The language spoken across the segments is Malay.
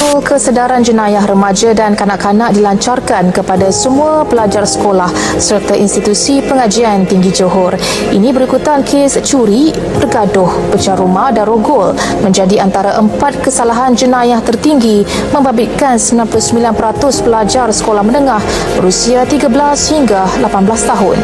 Modul kesedaran jenayah remaja dan kanak-kanak dilancarkan kepada semua pelajar sekolah serta institusi pengajian tinggi Johor. Ini berikutan kes curi, bergaduh, pecah rumah dan rogol menjadi antara 4 kesalahan jenayah tertinggi membabitkan 99% pelajar sekolah menengah berusia 13 hingga 18 tahun.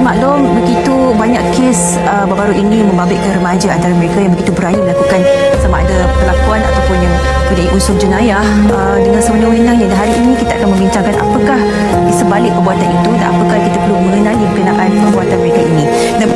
Maklum begitu banyak kes baru-baru ini membabitkan remaja antara mereka yang begitu berani melakukan sama ada perlakuan ataupun yang mempunyai unsur jenayah dengan sewenang-wenangnya. Dan hari ini kita akan membincangkan apakah di sebalik perbuatan itu dan apakah kita perlu mengenali berkenaan perbuatan mereka ini. Dan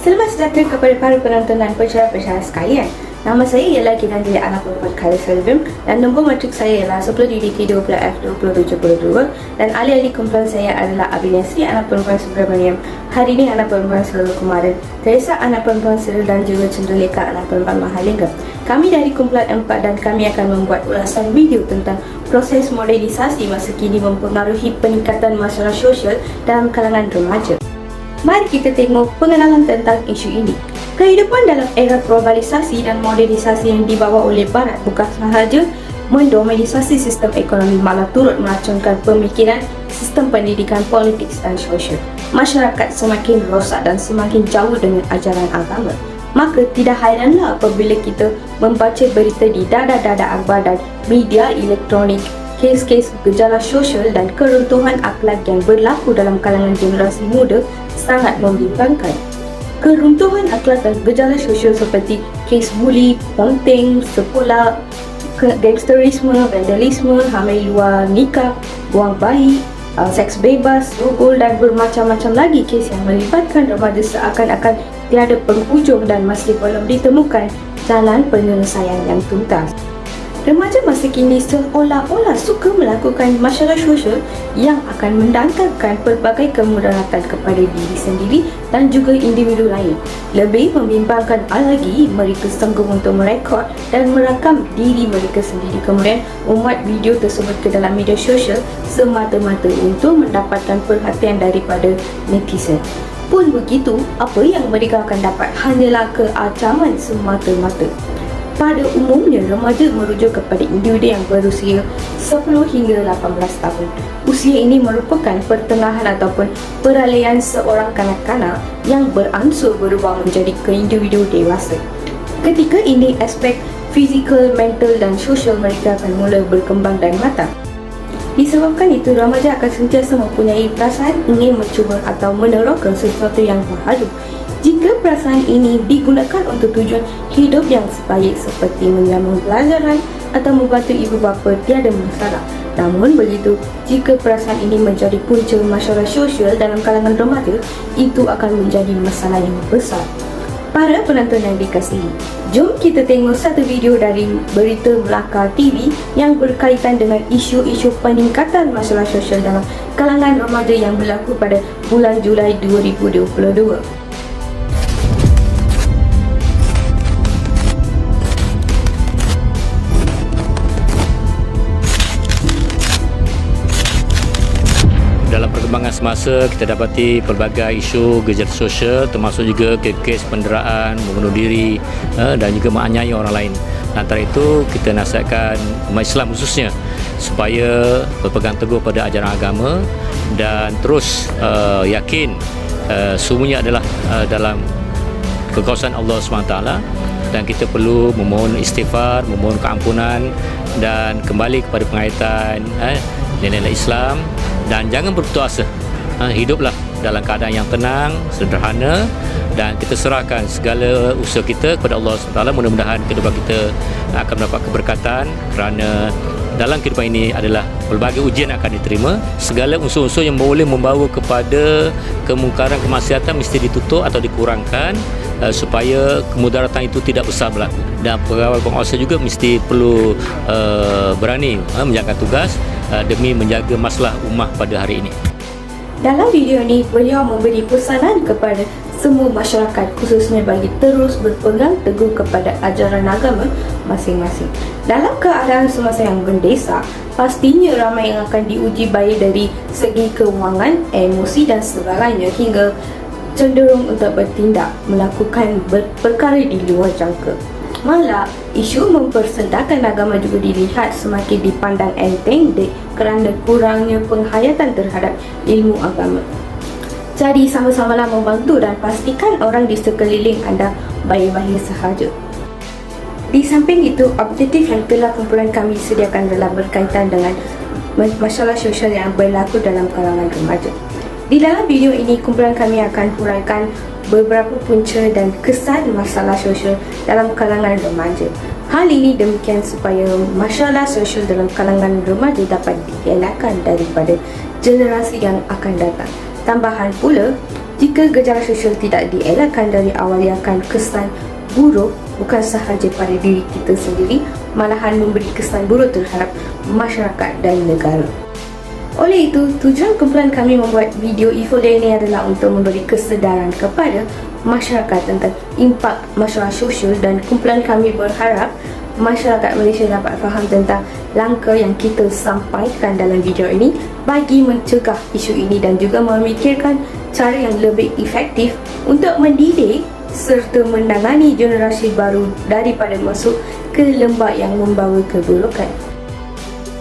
Selamat sejahtera kepada para penonton dan pensyarah-pensyarah sekalian. Nama saya ialah Kinanti Anak Perempuan Khairul Selvim dan nombor matrik saya ialah 10DDT20F2072 dan ahli-ahli kumpulan saya adalah Abinia Sri Anak Perempuan Subramaniam, Harini Anak Perempuan Selalu Kumaran, Teresa Anak Perempuan Selalu dan juga Cendreleka Anak Perempuan Mahalingam. Kami dari kumpulan 4 dan kami akan membuat ulasan video tentang proses modernisasi masa kini mempengaruhi peningkatan masalah sosial dalam kalangan remaja. Mari kita tengok pengenalan tentang isu ini. Kehidupan dalam era globalisasi dan modernisasi yang dibawa oleh Barat bukan sahaja mendominisasi sistem ekonomi, malah turut meracunkan pemikiran, sistem pendidikan, politik dan sosial. Masyarakat semakin rosak dan semakin jauh dengan ajaran agama. Maka tidak hairanlah apabila kita membaca berita di dada-dada akhbar dan media elektronik kes-kes gejala sosial dan keruntuhan akhlak yang berlaku dalam kalangan generasi muda sangat membimbangkan. Keruntuhan akhlak dan gejala sosial seperti kes buli, ponteng, sekolah, gangsterisme, vandalisme, hamil luar nikah, buang bayi, seks bebas, rogol dan bermacam-macam lagi kes yang melibatkan remaja seakan-akan tiada penghujung dan masih belum ditemukan jalan penyelesaian yang tuntas. Remaja masa kini seolah-olah suka melakukan masalah sosial yang akan mendatangkan pelbagai kemudaratan kepada diri sendiri dan juga individu lain. Lebih membimbangkan lagi, mereka sanggup untuk merekod dan merakam diri mereka sendiri, kemudian memuat video tersebut ke dalam media sosial semata-mata untuk mendapatkan perhatian daripada netizen. Pun begitu, apa yang mereka akan dapat hanyalah keacaman semata-mata. Pada umumnya, remaja merujuk kepada individu yang berusia 10 hingga 18 tahun. Usia ini merupakan pertengahan ataupun peralihan seorang kanak-kanak yang beransur berubah menjadi ke individu dewasa. Ketika ini, aspek fizikal, mental dan sosial mereka akan mula berkembang dan matang. Disebabkan itu, remaja akan sentiasa mempunyai perasaan ingin mencuba atau meneroka sesuatu yang baru. Jika perasaan ini digunakan untuk tujuan hidup yang sebaik seperti menyambung pelajaran atau membantu ibu bapa, tiada masalah. Namun begitu, jika perasaan ini menjadi punca masalah sosial dalam kalangan remaja, itu akan menjadi masalah yang besar. Para penonton yang dikasihi, jom kita tengok satu video dari Berita Melaka TV yang berkaitan dengan isu-isu peningkatan masalah sosial dalam kalangan remaja yang berlaku pada bulan Julai 2022. Dalam perkembangan semasa, kita dapati pelbagai isu gejala sosial termasuk juga kes penderaan, membunuh diri dan juga menganiaya orang lain. Antara itu, kita nasihatkan umat Islam khususnya supaya berpegang teguh pada ajaran agama dan terus yakin semuanya adalah dalam kekuasaan Allah SWT, dan kita perlu memohon istighfar, memohon keampunan dan kembali kepada pengaitan nilai-nilai Islam. Dan jangan berputus asa, hiduplah dalam keadaan yang tenang, sederhana, dan kita serahkan segala usaha kita kepada Allah SWT. Mudah-mudahan kehidupan kita akan mendapat keberkatan, kerana dalam kehidupan ini adalah pelbagai ujian akan diterima. Segala unsur-unsur yang boleh membawa kepada kemungkaran, kemaksiatan mesti ditutup atau dikurangkan supaya kemudaratan itu tidak besar berlaku. Dan pegawai penguasa juga mesti perlu berani menjalankan tugas demi menjaga masalah ummah pada hari ini. Dalam video ini, beliau memberi pesanan kepada semua masyarakat, khususnya bagi terus berpegang teguh kepada ajaran agama masing-masing. Dalam keadaan semasa yang mendesak, pastinya ramai yang akan diuji baik dari segi keuangan, emosi dan segalanya, hingga cenderung untuk bertindak melakukan perkara di luar jangka. Malah, isu mempersendakan agama juga dilihat semakin dipandang enteng kerana kurangnya penghayatan terhadap ilmu agama. Jadi sama-samalah membantu dan pastikan orang di sekeliling anda baik-baik sahaja. Di samping itu, objektif yang telah kumpulan kami sediakan adalah berkaitan dengan masalah sosial yang berlaku dalam kalangan remaja. Di dalam video ini, kumpulan kami akan huraikan beberapa punca dan kesan masalah sosial dalam kalangan remaja. Hal ini demikian supaya masalah sosial dalam kalangan remaja dapat dielakkan daripada generasi yang akan datang. Tambahan pula, jika gejala sosial tidak dielakkan dari awal, ia akan kesan buruk bukan sahaja pada diri kita sendiri, malahan memberi kesan buruk terhadap masyarakat dan negara. Oleh itu, tujuan kumpulan kami membuat video Ifolia ini adalah untuk memberi kesedaran kepada masyarakat tentang impak masalah sosial, dan kumpulan kami berharap masyarakat Malaysia dapat faham tentang langkah yang kita sampaikan dalam video ini bagi mencegah isu ini dan juga memikirkan cara yang lebih efektif untuk mendidik serta menangani generasi baru daripada masuk ke lembah yang membawa keburukan.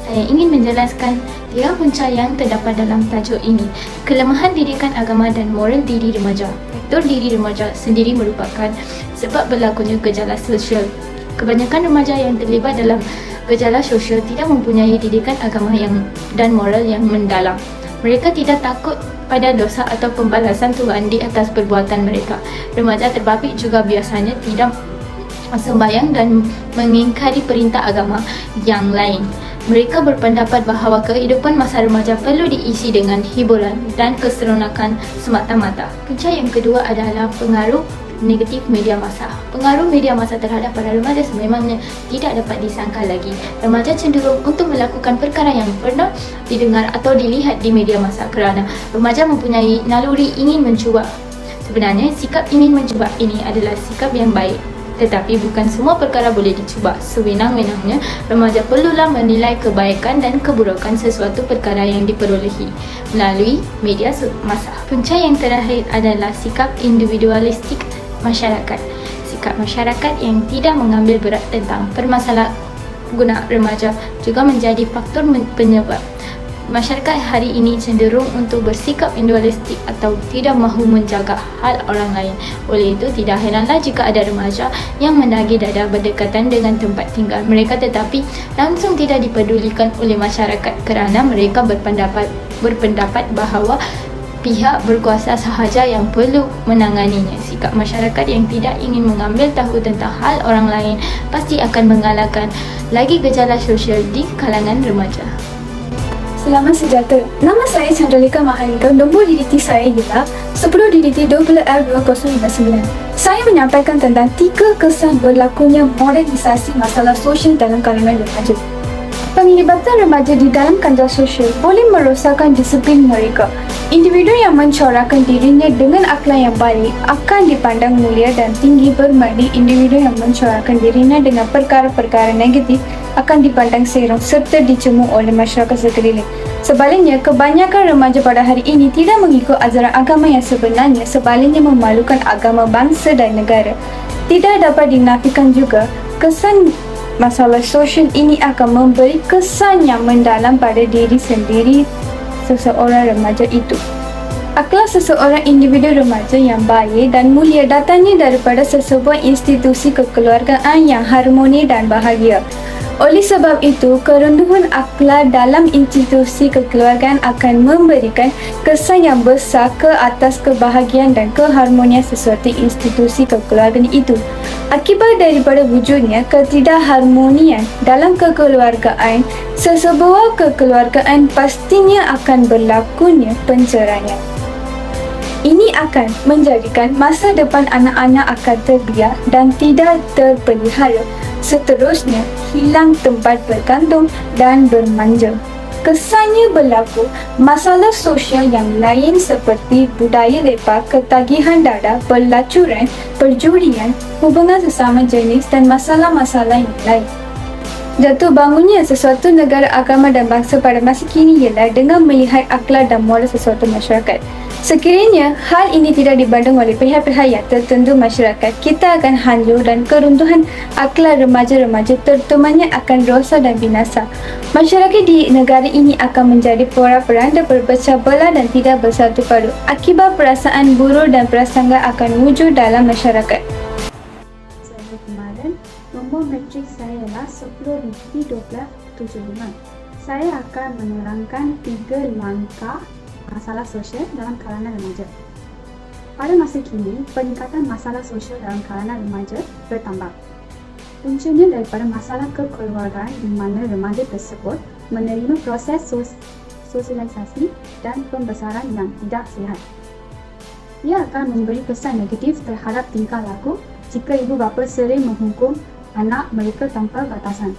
Saya ingin menjelaskan 3 punca yang terdapat dalam tajuk ini. Kelemahan didikan agama dan moral diri remaja. Faktor diri remaja sendiri merupakan sebab berlakunya gejala sosial. Kebanyakan remaja yang terlibat dalam gejala sosial tidak mempunyai didikan agama dan moral yang mendalam. Mereka tidak takut pada dosa atau pembalasan Tuhan di atas perbuatan mereka. Remaja terbabit juga biasanya tidak sembahyang dan mengingkari perintah agama yang lain. Mereka berpendapat bahawa kehidupan masa remaja perlu diisi dengan hiburan dan keseronokan semata-mata. Punca yang kedua adalah pengaruh negatif media massa. Pengaruh media massa terhadap para remaja sememangnya tidak dapat disangka lagi. Remaja cenderung untuk melakukan perkara yang pernah didengar atau dilihat di media massa kerana remaja mempunyai naluri ingin mencuba. Sebenarnya, sikap ingin mencuba ini adalah sikap yang baik. Tetapi bukan semua perkara boleh dicuba. Sewenang-wenangnya, remaja perlulah menilai kebaikan dan keburukan sesuatu perkara yang diperolehi melalui media massa. Punca yang terakhir adalah sikap individualistik masyarakat. Sikap masyarakat yang tidak mengambil berat tentang permasalahan guna remaja juga menjadi faktor penyebab masyarakat hari ini cenderung untuk bersikap individualistik atau tidak mahu menjaga hal orang lain. Oleh itu, tidak heranlah jika ada remaja yang mendagi dada berdekatan dengan tempat tinggal mereka tetapi langsung tidak dipedulikan oleh masyarakat kerana mereka berpendapat bahawa pihak berkuasa sahaja yang perlu menanganinya. Sikap masyarakat yang tidak ingin mengambil tahu tentang hal orang lain pasti akan mengalahkan lagi gejala sosial di kalangan remaja. Selamat sejahtera. Nama saya Chandralika Mahalingam. Nombor DDT saya ialah 10 DDT 12L2059. Saya menyampaikan tentang 3 kesan berlakunya modernisasi masalah sosial dalam kalangan remaja. Penglibatan remaja di dalam kancah sosial boleh merosakkan disiplin mereka. Individu yang mencorakkan dirinya dengan akhlak yang baik akan dipandang mulia dan tinggi, berbanding individu yang mencorakkan dirinya dengan perkara-perkara negatif akan dipandang serong serta dicemooh oleh masyarakat sekeliling. Sebaliknya, kebanyakan remaja pada hari ini tidak mengikut ajaran agama yang sebenarnya, sebaliknya memalukan agama, bangsa dan negara. Tidak dapat dinafikan juga, kesan masalah sosial ini akan memberi kesan yang mendalam pada diri sendiri seseorang remaja itu. Akhlak seseorang individu remaja yang baik dan mulia datangnya daripada sesebuah institusi kekeluargaan yang harmoni dan bahagia. Oleh sebab itu, keruntuhan akhlak dalam institusi kekeluargaan akan memberikan kesan yang besar ke atas kebahagiaan dan keharmonian sesuatu institusi kekeluargaan itu. Akibat daripada wujudnya ketidakharmonian dalam kekeluargaan, sesebuah kekeluargaan pastinya akan berlakunya penceraian. Ini akan menjadikan masa depan anak-anak akan terbiar dan tidak terpelihara. Seterusnya, hilang tempat bergantung dan bermanja. kesannya berlaku masalah sosial yang lain seperti budaya lepak, ketagihan dada, pelacuran, perjurian, hubungan sesama jenis dan masalah-masalah yang lain. Jatuh bangunnya sesuatu negara agama dan bangsa pada masa kini ialah dengan melihat akhlak dan moral sesuatu masyarakat. Sekiranya hal ini tidak dibanding oleh pihak-pihak yang tertentu masyarakat, kita akan hancur dan keruntuhan akhlak remaja-remaja terutamanya akan rosak dan binasa. Masyarakat di negara ini akan menjadi porak-poranda, berpecah belah dan tidak bersatu padu. Akibat perasaan buruk dan prasangka akan wujud dalam masyarakat. Saya kemarin, nombor matrik saya ialah 10/1275. Saya akan menerangkan 3 langkah masalah sosial dalam kalangan remaja. Pada masa kini, peningkatan masalah sosial dalam kalangan remaja bertambah. Puncanya daripada masalah kekeluargaan di mana remaja tersebut menerima proses sosialisasi dan pembesaran yang tidak sihat. Ia akan memberi kesan negatif terhadap tingkah laku jika ibu bapa sering menghukum anak mereka tanpa batasan.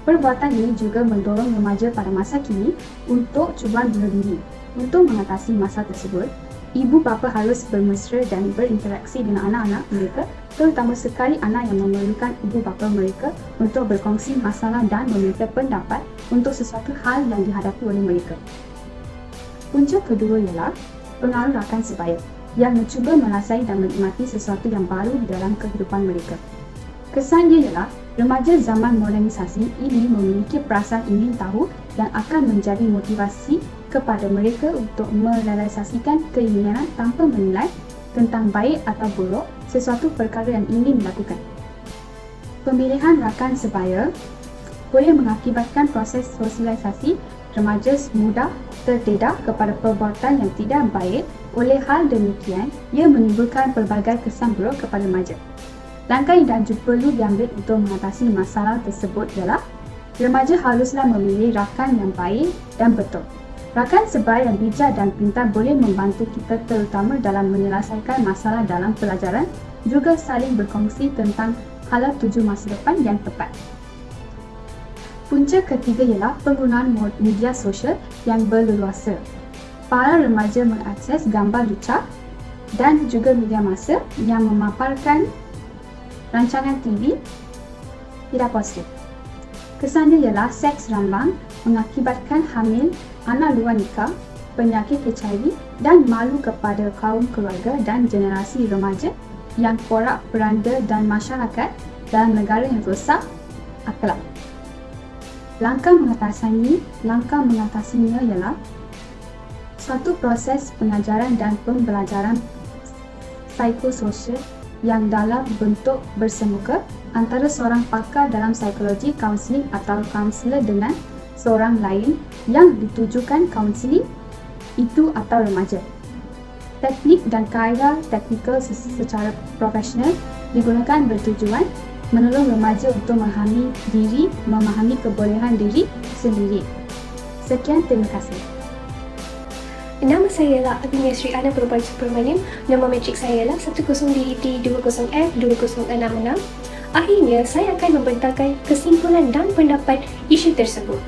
Perbuatan ini juga mendorong remaja pada masa kini untuk cuba bunuh diri. Untuk mengatasi masalah tersebut, ibu bapa harus bermesra dan berinteraksi dengan anak-anak mereka, terutama sekali anak yang memerlukan ibu bapa mereka untuk berkongsi masalah dan meminta pendapat untuk sesuatu hal yang dihadapi oleh mereka. Punca kedua ialah pengaruh rakan sebaya yang mencuba merasai dan menikmati sesuatu yang baru di dalam kehidupan mereka. Kesan dia ialah remaja zaman modernisasi ini memiliki perasaan ingin tahu yang akan menjadi motivasi kepada mereka untuk merealisasikan keinginan tanpa menilai tentang baik atau buruk sesuatu perkara yang ingin dilakukan. Pemilihan rakan sebaya boleh mengakibatkan proses sosialisasi remaja mudah terdedah kepada perbuatan yang tidak baik. Oleh hal demikian, ia menimbulkan pelbagai kesan buruk kepada remaja. Langkah yang perlu diambil untuk mengatasi masalah tersebut ialah remaja haruslah memilih rakan yang baik dan betul. Rakan sebaya yang bijak dan pintar boleh membantu kita terutama dalam menyelesaikan masalah dalam pelajaran, juga saling berkongsi tentang hala tuju masa depan yang tepat. Punca ketiga ialah penggunaan media sosial yang berleluasa. Para remaja mengakses gambar lucah dan juga media massa yang memaparkan rancangan TV tidak positif. Kesannya ialah seks rambang mengakibatkan hamil, anak luar nikah, penyakit HIV dan malu kepada kaum keluarga dan generasi remaja yang porak-poranda dan masyarakat dalam negara yang rosak akhlak. Langkah mengatasinya ialah suatu proses pengajaran dan pembelajaran psikososial yang dalam bentuk bersemuka antara seorang pakar dalam psikologi kaunseling atau kaunselor dengan seorang lain yang ditujukan kaunseling itu atau remaja. Teknik dan kaedah teknikal secara profesional digunakan bertujuan menolong remaja untuk memahami diri, memahami kebolehan diri sendiri. Sekian, terima kasih. Nama saya ialah Abinia Sri Ana Perubatan Subramaniam. Nombor matrik saya ialah 10DT20F2066. Akhirnya, saya akan membentangkan kesimpulan dan pendapat isu tersebut.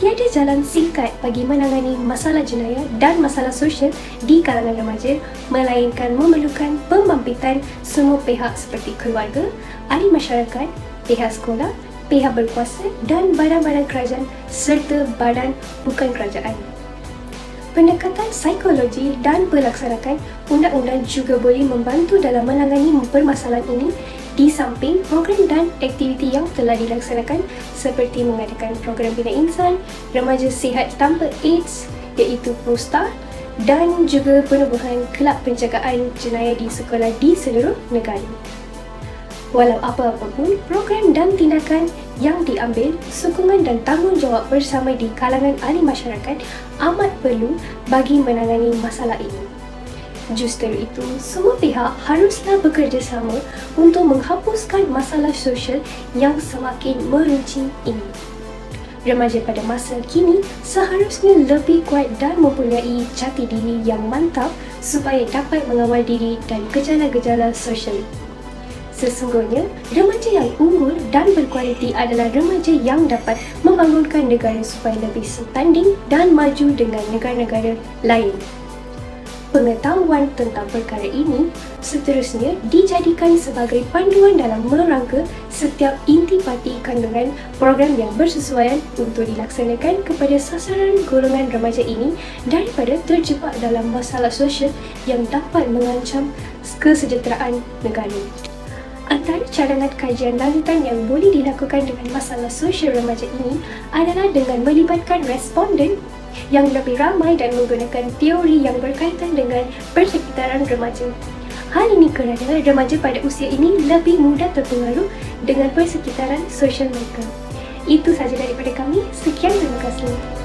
Tiada jalan singkat bagi menangani masalah jenayah dan masalah sosial di kalangan remaja, melainkan memerlukan pembangkitan semua pihak seperti keluarga, ahli masyarakat, pihak sekolah, pihak berkuasa dan badan-badan kerajaan serta badan bukan kerajaan. Pendekatan psikologi dan pelaksanaan undang-undang juga boleh membantu dalam menangani permasalahan ini di samping program dan aktiviti yang telah dilaksanakan seperti mengadakan program Bina Insan, Remaja Sihat Tanpa AIDS iaitu PROSTA dan juga penubuhan kelab penjagaan jenayah di sekolah di seluruh negara. Walau apa-apa pun, program dan tindakan yang diambil, sokongan dan tanggungjawab bersama di kalangan ahli masyarakat amat perlu bagi menangani masalah ini. Justru itu, semua pihak haruslah bekerjasama untuk menghapuskan masalah sosial yang semakin meruncing ini. Remaja pada masa kini seharusnya lebih kuat dan mempunyai jati diri yang mantap supaya dapat mengawal diri dan gejala-gejala sosial. Sesungguhnya, remaja yang unggul dan berkualiti adalah remaja yang dapat membangunkan negara supaya lebih setanding dan maju dengan negara-negara lain. Pengetahuan tentang perkara ini seterusnya dijadikan sebagai panduan dalam merangka setiap intipati kandungan program yang bersesuaian untuk dilaksanakan kepada sasaran golongan remaja ini daripada terjebak dalam masalah sosial yang dapat mengancam kesejahteraan negara. Antara cadangan kajian lanjutan yang boleh dilakukan dengan masalah sosial remaja ini adalah dengan melibatkan responden yang lebih ramai dan menggunakan teori yang berkaitan dengan persekitaran remaja. Hal ini kerana remaja pada usia ini lebih mudah terpengaruh dengan persekitaran sosial mereka. Itu sahaja daripada kami. Sekian, terima kasih.